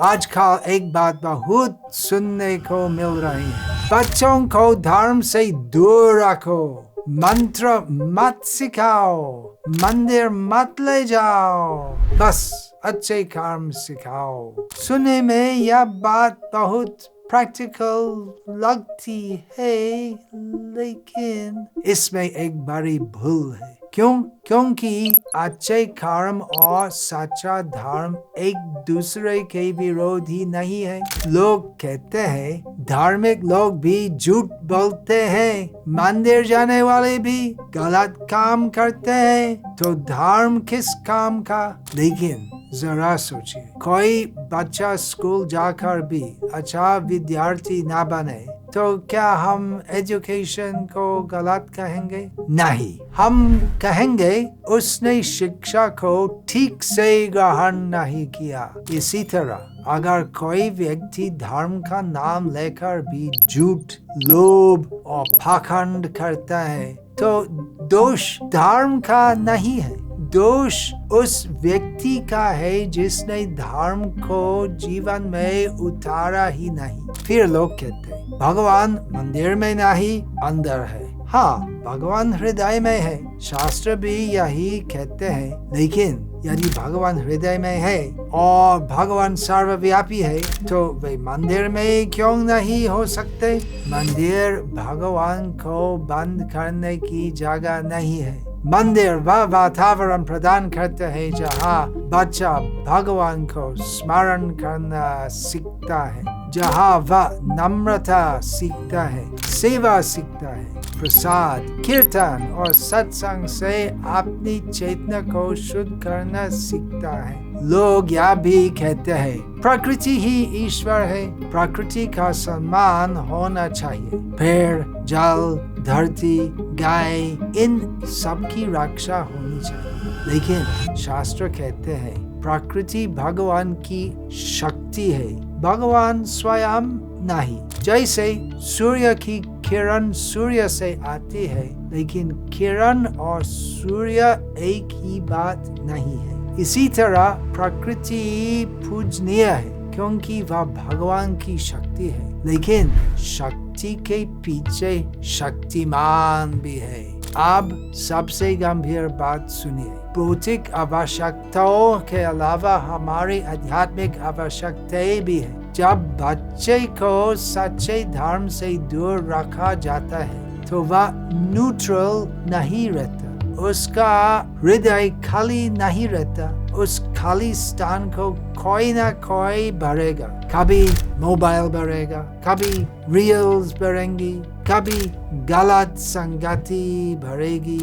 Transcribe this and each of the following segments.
आजकल एक बात बहुत सुनने को मिल रही है, बच्चों को धर्म से दूर रखो, मंत्र मत सिखाओ, मंदिर मत ले जाओ, बस अच्छे कर्म सिखाओ। सुनने में यह बात बहुत प्रैक्टिकल लगती है, लेकिन इसमें एक बड़ी भूल है। क्योंकि अच्छे कर्म और सच्चा धर्म एक दूसरे के विरोधी नहीं है। लोग कहते हैं धार्मिक लोग भी झूठ बोलते हैं, मंदिर जाने वाले भी गलत काम करते हैं, तो धर्म किस काम का? लेकिन जरा सोचिए, कोई बच्चा स्कूल जाकर भी अच्छा विद्यार्थी ना बने तो क्या हम एजुकेशन को गलत कहेंगे? नहीं, हम कहेंगे उसने शिक्षा को ठीक से ग्रहण नहीं किया। इसी तरह अगर कोई व्यक्ति धर्म का नाम लेकर भी झूठ, लोभ और पाखंड करता है तो दोष धर्म का नहीं है, दोष उस व्यक्ति का है जिसने धर्म को जीवन में उतारा ही नहीं। फिर लोग कहते हैं भगवान मंदिर में नहीं अंदर है। हाँ, भगवान हृदय में है, शास्त्र भी यही कहते हैं। लेकिन यदि भगवान हृदय में है और भगवान सर्वव्यापी है तो वे मंदिर में क्यों नहीं हो सकते? मंदिर भगवान को बंद करने की जगह नहीं है। मंदिर वह वातावरण प्रदान करते हैं जहाँ बच्चा भगवान को स्मरण करना सीखता है, जहाँ वह नम्रता सीखता है, सेवा सीखता है, प्रसाद, कीर्तन और सत्संग से अपनी चेतना को शुद्ध करना सीखता है। लोग यह भी कहते हैं प्रकृति ही ईश्वर है, प्रकृति का सम्मान होना चाहिए, पेड़, जल, धरती, गाय, इन सब की रक्षा होनी चाहिए। लेकिन शास्त्र कहते हैं प्रकृति भगवान की शक्ति है, भगवान स्वयं नहीं। जैसे सूर्य की किरण सूर्य से आती है, लेकिन किरण और सूर्य एक ही बात नहीं है। इसी तरह प्रकृति पूजनीय है क्योंकि वह भगवान की शक्ति है, लेकिन शक्ति के पीछे शक्तिमान भी है। अब सबसे गंभीर बात सुनिए, भौतिक आवश्यकताओं के अलावा हमारी आध्यात्मिक आवश्यकताएं भी है। जब बच्चे को सच्चे धर्म से दूर रखा जाता है तो वह न्यूट्रल नहीं रहता, उसका हृदय खाली नहीं रहता। उस खाली स्थान को कोई ना कोई भरेगा, कभी मोबाइल भरेगा, कभी रील्स भरेंगी, कभी गलत संगति भरेगी,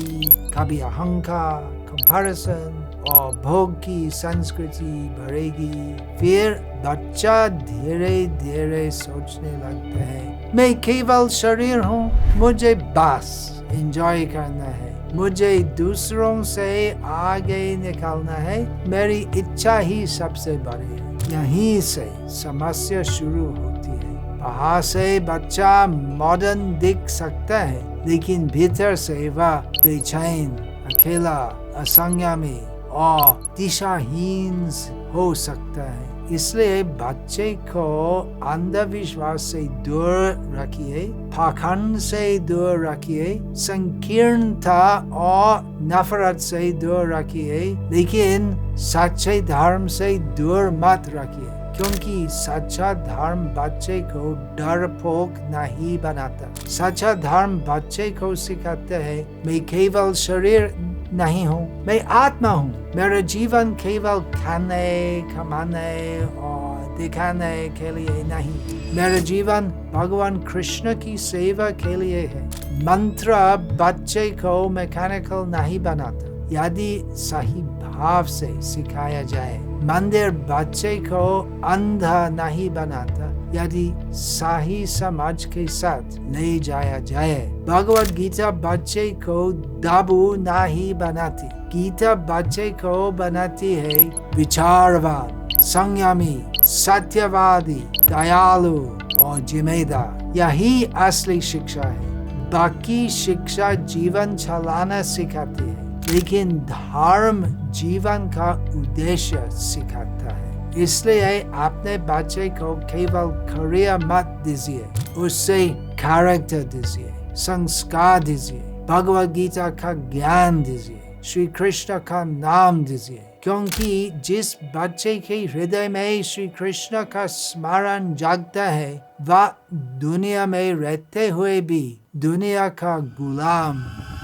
कभी अहंकार, कंपैरिजन और भोग की संस्कृति भरेगी। फिर बच्चा धीरे धीरे सोचने लगता है मैं केवल शरीर हूँ, मुझे बस एंजॉय करना है, मुझे दूसरों से आगे निकलना है, मेरी इच्छा ही सबसे बड़ी है। यहीं से समस्या शुरू होती है। बाहर से बच्चा मॉडर्न दिख सकता है, लेकिन भीतर से वह बेचैन, अकेला, असंयमी और दिशाहीन हो सकता है। इसलिए बच्चे को अंधविश्वास से दूर रखिए, पाखंड से दूर रखिए, संकीर्णता और नफरत से दूर रखिए, लेकिन सच्चे धर्म से दूर मत रखिए, क्योंकि सच्चा धर्म बच्चे को डरपोक नहीं बनाता। सच्चा धर्म बच्चे को सिखाता है मैं केवल शरीर नहीं हूँ, मैं आत्मा हूँ। मेरा जीवन केवल खाने, कमाने और दिखाने के लिए नहीं, मेरा जीवन भगवान कृष्ण की सेवा के लिए है। मंत्र बच्चे को मैकेनिकल नहीं बनाता यदि सही भाव से सिखाया जाए। मंदिर बच्चे को अंधा नहीं बनाता यदि सही समझ के साथ ले जाया जाए। भगवद गीता बच्चे को दाबू नहीं बनाती, गीता बच्चे को बनाती है विचारवान, संयमी, सत्यवादी, दयालु और जिम्मेदार। यही असली शिक्षा है। बाकी शिक्षा जीवन चलाना सिखाती है, लेकिन धर्म जीवन का उद्देश्य सिखाता है। इसलिए अपने बच्चे को केवल करियर मत दीजिए, उससे कैरेक्टर दीजिए, संस्कार दीजिए, भगवद गीता का ज्ञान दीजिए, श्री कृष्ण का नाम दीजिए। क्योंकि जिस बच्चे के हृदय में श्री कृष्ण का स्मरण जागता है, वह दुनिया में रहते हुए भी दुनिया का गुलाम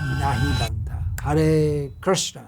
नहीं बनता। हरे कृष्ण।